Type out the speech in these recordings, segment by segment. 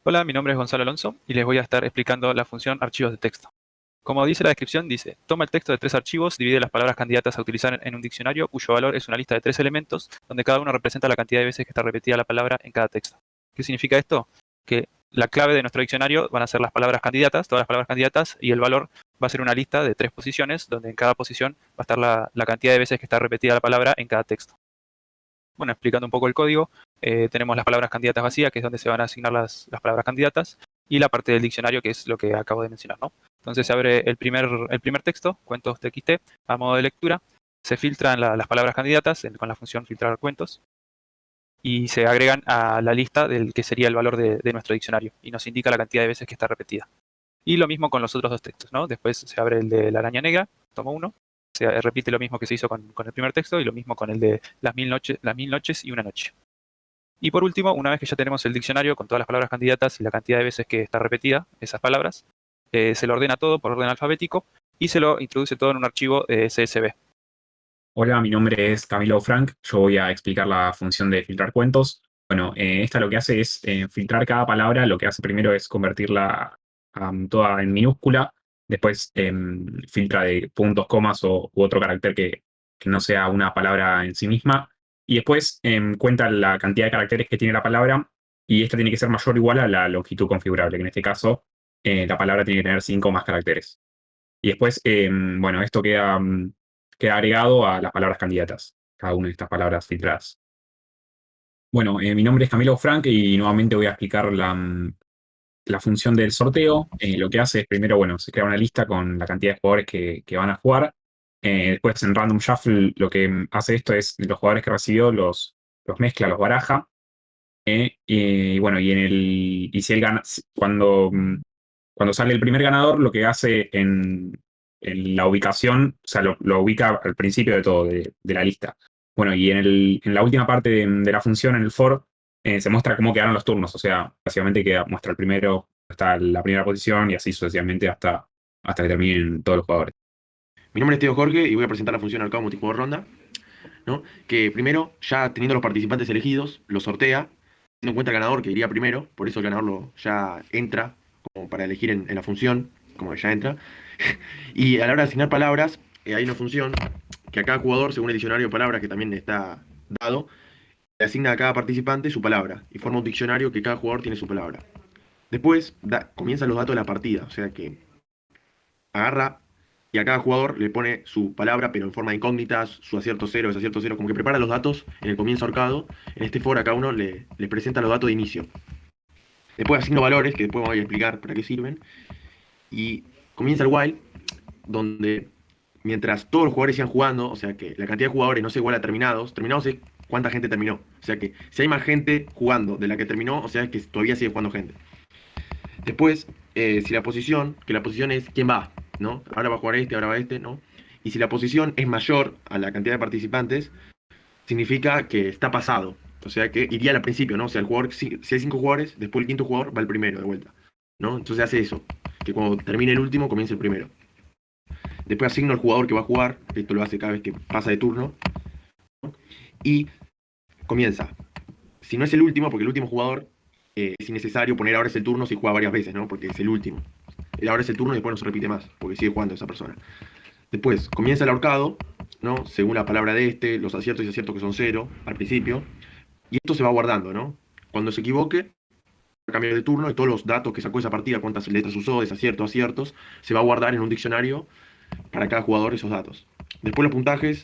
Hola, mi nombre es Gonzalo Alonso y les voy a estar explicando la función archivos de texto. Como dice la descripción, dice, toma el texto de tres archivos, divide las palabras candidatas a utilizar en un diccionario cuyo valor es una lista de tres elementos, donde cada uno representa la cantidad de veces que está repetida la palabra en cada texto. ¿Qué significa esto? Que la clave de nuestro diccionario van a ser las palabras candidatas, todas las palabras candidatas, y el valor va a ser una lista de tres posiciones, donde en cada posición va a estar la cantidad de veces que está repetida la palabra en cada texto. Bueno, explicando un poco el código, tenemos las palabras candidatas vacías, que es donde se van a asignar las palabras candidatas, y la parte del diccionario, que es lo que acabo de mencionar, ¿no? Entonces se abre el primer texto, cuentos TXT, a modo de lectura, se filtran las palabras candidatas con la función filtrar cuentos, y se agregan a la lista del que sería el valor de nuestro diccionario, y nos indica la cantidad de veces que está repetida. Y lo mismo con los otros dos textos, ¿no? Después se abre el de la araña negra, tomo 1, se repite lo mismo que se hizo con el primer texto, y lo mismo con el de las mil noches y una noche. Y por último, una vez que ya tenemos el diccionario con todas las palabras candidatas y la cantidad de veces que está repetida esas palabras, se lo ordena todo por orden alfabético y se lo introduce todo en un archivo CSV. Hola, mi nombre es Camilo Frank. Yo voy a explicar la función de filtrar cuentos. Bueno, esta lo que hace es filtrar cada palabra. Lo que hace primero es convertirla toda en minúscula. Después filtra de puntos, comas u otro carácter que no sea una palabra en sí misma. Y después cuenta la cantidad de caracteres que tiene la palabra. Y esta tiene que ser mayor o igual a la longitud configurable, que en este caso la palabra tiene que tener 5 más caracteres. Y después, bueno, esto queda agregado a las palabras candidatas, cada una de estas palabras filtradas. Bueno, mi nombre es Camilo Frank y nuevamente voy a explicar la función del sorteo. Lo que hace es primero, bueno, se crea una lista con la cantidad de jugadores que van a jugar. Después en Random Shuffle lo que hace esto es los jugadores que recibió los mezcla, los baraja. Y bueno, y si él gana, cuando sale el primer ganador, lo que hace en la ubicación, o sea, lo ubica al principio de todo, de la lista. Bueno, y en la última parte de la función, en el for, se muestra cómo quedaron los turnos. O sea, básicamente muestra el primero hasta la primera posición y así sucesivamente hasta que terminen todos los jugadores. Mi nombre es Teo Jorge y voy a presentar la función arcade multijugador ronda, ¿no? Que primero, ya teniendo los participantes elegidos, los sortea, teniendo en cuenta el ganador que iría primero, por eso el ganador ya entra como para elegir en la función, como que ya entra. Y a la hora de asignar palabras, hay una función que a cada jugador, según el diccionario de palabras que también está dado, le asigna a cada participante su palabra y forma un diccionario que cada jugador tiene su palabra. Después comienzan los datos de la partida, o sea que agarra y a cada jugador le pone su palabra, pero en forma de incógnitas, su acierto cero, desacierto cero, como que prepara los datos en el comienzo ahorcado. En este foro a cada uno le presenta los datos de inicio. Después asigno valores, que después voy a explicar para qué sirven. Y comienza el while, donde mientras todos los jugadores sigan jugando, o sea que la cantidad de jugadores no sea igual a terminados, terminados es cuánta gente terminó. O sea que si hay más gente jugando de la que terminó, o sea que todavía sigue jugando gente. Después, si que la posición es quién va, ¿no? Ahora va a jugar este, ahora va este, ¿no? Y si la posición es mayor a la cantidad de participantes, significa que está pasado. O sea que iría al principio, ¿no? O sea, si hay cinco jugadores, después el quinto jugador va el primero de vuelta, ¿no? Entonces hace eso, que cuando termine el último comience el primero. Después asigno al jugador que va a jugar, esto lo hace cada vez que pasa de turno, y comienza. Si no es el último, porque el último jugador es innecesario poner ahora es el turno si juega varias veces, ¿no? Porque es el último. El ahora es el turno y después no se repite más, porque sigue jugando esa persona. Después comienza el ahorcado, ¿no? Según la palabra de este, los aciertos y desaciertos que son cero al principio, y esto se va guardando, ¿no? Cuando se equivoque, va a cambiar de turno y todos los datos que sacó esa partida, cuántas letras usó, desaciertos, aciertos, se va a guardar en un diccionario para cada jugador esos datos. Después los puntajes,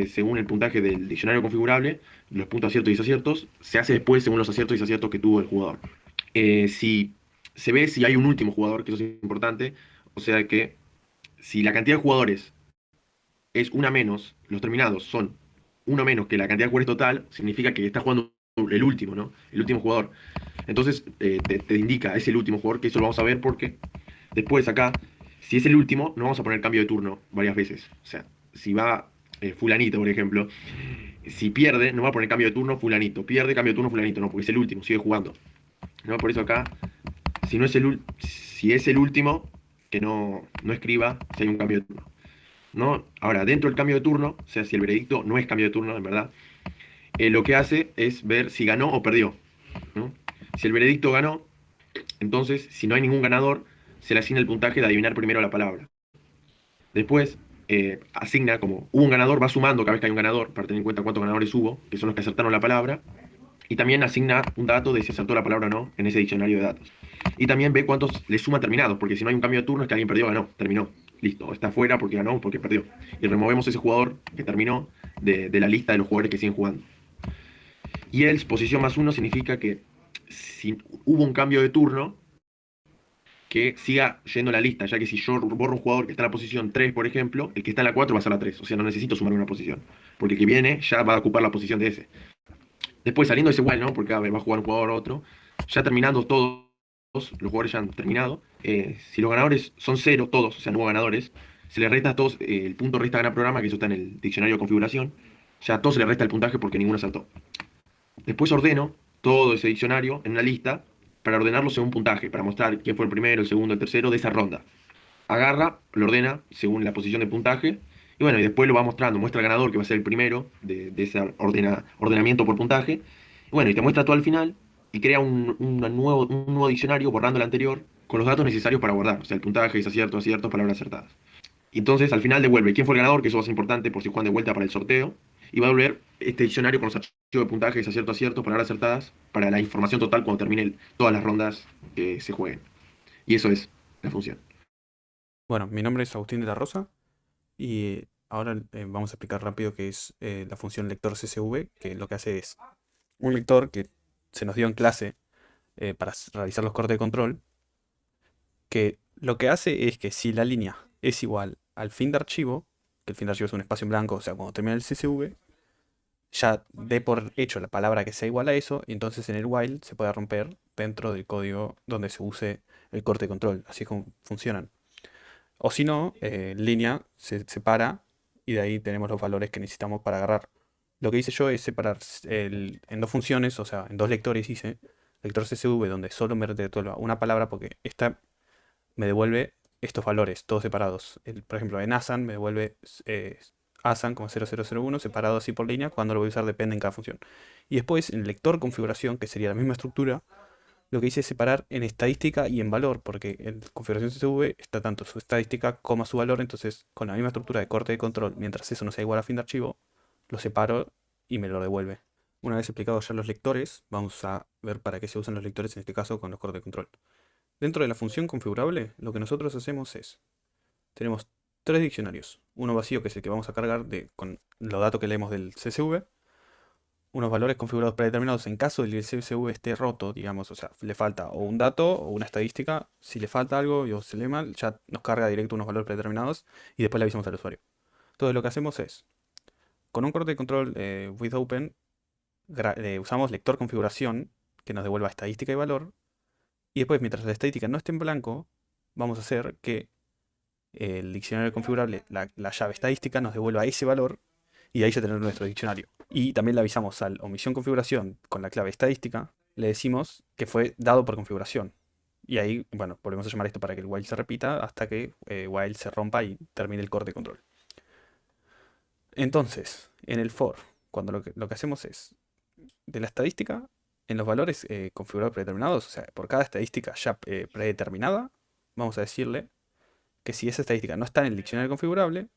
según el puntaje del diccionario configurable, los puntos aciertos y desaciertos, se hace después según los aciertos y desaciertos que tuvo el jugador. Si se ve si hay un último jugador, que eso es importante, o sea que si la cantidad de jugadores es una menos, los terminados son uno menos que la cantidad de jugadores total, significa que está jugando el último, ¿no? El último jugador. Entonces te indica, es el último jugador, que eso lo vamos a ver porque después acá, si es el último, no vamos a poner cambio de turno varias veces. O sea, si va fulanito, por ejemplo, si pierde, no va a poner cambio de turno fulanito. Pierde, cambio de turno fulanito, no, porque es el último, sigue jugando. ¿No? Por eso acá, si es el último, que no escriba si hay un cambio de turno. ¿No? Ahora, dentro del cambio de turno, o sea, si el veredicto no es cambio de turno, en verdad, lo que hace es ver si ganó o perdió, ¿no? Si el veredicto ganó, Entonces, si no hay ningún ganador, se le asigna el puntaje de adivinar primero la palabra. Después, asigna, como hubo un ganador, va sumando cada vez que hay un ganador, para tener en cuenta cuántos ganadores hubo, que son los que acertaron la palabra, y también asigna un dato de si acertó la palabra o no en ese diccionario de datos. Y también ve cuántos le suma terminados, porque si no hay un cambio de turno es que alguien perdió, ganó, terminó. Listo, está fuera porque ganó, porque perdió. Y removemos ese jugador que terminó de la lista de los jugadores que siguen jugando. Y el posición +1 significa que si hubo un cambio de turno, que siga yendo la lista, ya que si yo borro un jugador que está en la posición 3, por ejemplo, el que está en la 4 va a ser la 3. O sea, no necesito sumar una posición, porque el que viene ya va a ocupar la posición de ese. Después saliendo de ese igual, ¿no? Porque va a jugar un jugador u otro, ya terminando todos, los jugadores ya han terminado. Si los ganadores son 0, todos, o sea, no hubo ganadores, se les resta a todos el punto resta gana programa, que eso está en el diccionario de configuración. Ya a todos se les resta el puntaje porque ninguno saltó. Después ordeno todo ese diccionario en una lista para ordenarlo según puntaje, para mostrar quién fue el primero, el segundo, el tercero de esa ronda. Agarra, lo ordena según la posición de puntaje, y bueno, y después lo va mostrando, muestra el ganador que va a ser el primero de ese ordenamiento por puntaje, y bueno, y te muestra todo al final, y crea un nuevo diccionario borrando el anterior, con los datos necesarios para guardar, o sea, el puntaje, desaciertos, aciertos, palabras acertadas. Y entonces al final devuelve quién fue el ganador, que eso va a ser importante por si juegan de vuelta para el sorteo, y va a devolver este diccionario con los archivos de puntaje, desaciertos, aciertos, palabras acertadas, para la información total cuando termine todas las rondas que se jueguen. Y eso es la función. Bueno, mi nombre es Agustín de la Rosa y ahora vamos a explicar rápido qué es la función lector CSV, que lo que hace es un lector que se nos dio en clase para realizar los cortes de control, que lo que hace es que si la línea es igual al fin de archivo, que el fin de archivo es un espacio en blanco, o sea, cuando termina el CSV, ya dé por hecho la palabra que sea igual a eso, y entonces en el while se puede romper dentro del código donde se use el corte de control. Así es como funcionan. O si no, en línea se separa y de ahí tenemos los valores que necesitamos para agarrar. Lo que hice yo es separar en dos funciones, o sea, en dos lectores hice. Lector CSV donde solo me devuelva una palabra porque esta me devuelve estos valores, todos separados. Por ejemplo, en ASAN me devuelve ASAN como 0001 separado así por línea. Cuando lo voy a usar depende en cada función. Y después en el lector configuración, que sería la misma estructura, lo que hice es separar en estadística y en valor, porque en configuración CSV está tanto su estadística como su valor, entonces con la misma estructura de corte de control, mientras eso no sea igual a fin de archivo, lo separo y me lo devuelve. Una vez explicados ya los lectores, vamos a ver para qué se usan los lectores en este caso con los cortes de control. Dentro de la función configurable, lo que nosotros hacemos es, tenemos tres diccionarios, uno vacío que es el que vamos a cargar con los datos que leemos del CSV, unos valores configurados predeterminados en caso de que el CSV esté roto, digamos, o sea, le falta o un dato o una estadística. Si le falta algo o se lee mal, ya nos carga directo unos valores predeterminados y después le avisamos al usuario. Entonces lo que hacemos es, con un corte de control with open, usamos lector configuración que nos devuelva estadística y valor. Y después, mientras la estadística no esté en blanco, vamos a hacer que el diccionario configurable, la llave estadística, nos devuelva ese valor y ahí ya tenemos nuestro diccionario. Y también le avisamos al omisión configuración con la clave estadística, le decimos que fue dado por configuración. Y ahí, bueno, volvemos a llamar esto para que el while se repita hasta que while se rompa y termine el corte de control. Entonces, en el for, cuando lo que hacemos es, de la estadística, en los valores configurados predeterminados, o sea, por cada estadística ya predeterminada, vamos a decirle que si esa estadística no está en el diccionario configurable,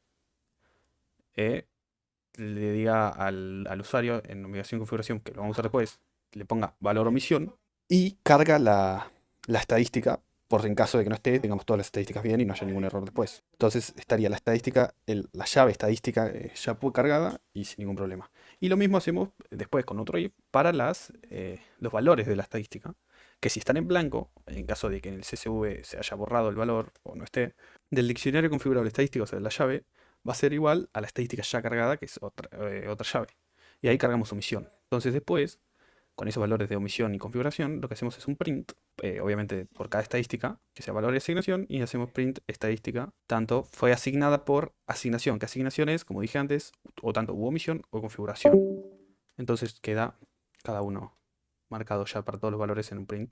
le diga al usuario en omisión configuración, que lo vamos a usar después, le ponga valor omisión y carga la estadística por en caso de que no esté, tengamos todas las estadísticas bien y no haya ningún error después. Entonces estaría la estadística, la llave estadística ya cargada y sin ningún problema. Y lo mismo hacemos después con otro if para los valores de la estadística, que si están en blanco, en caso de que en el CSV se haya borrado el valor o no esté, del diccionario configurable estadístico, o sea, de la llave, va a ser igual a la estadística ya cargada, que es otra llave. Y ahí cargamos omisión. Entonces después, con esos valores de omisión y configuración, lo que hacemos es un print, obviamente por cada estadística, que sea valor de asignación, y hacemos print estadística, tanto fue asignada por asignación, que asignación es, como dije antes, o tanto hubo omisión o configuración. Entonces queda cada uno marcado ya para todos los valores en un print